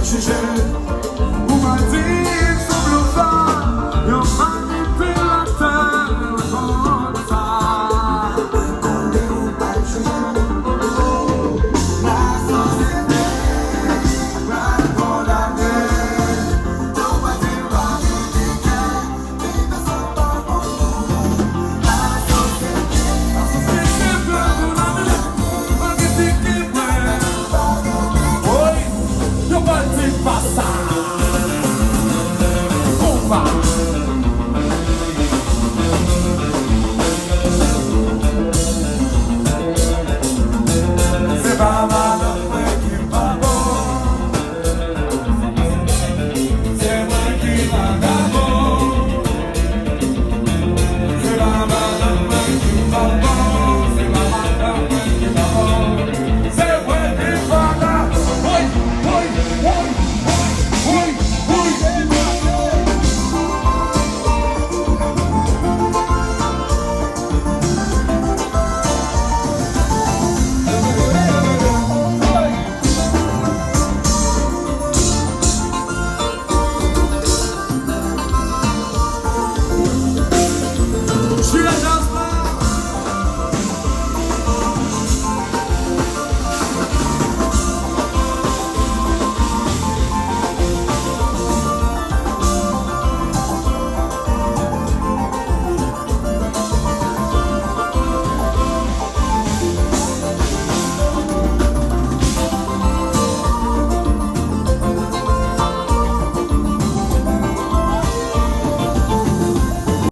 O Martim sobre o sol, eu manipulação avançar. Quando eu baixo na sociedade, vai rodar bem. Tô batendo a vida, ainda só toco na sociedade, procurando alguém que quer. Oi, eu vou te passar. Opa!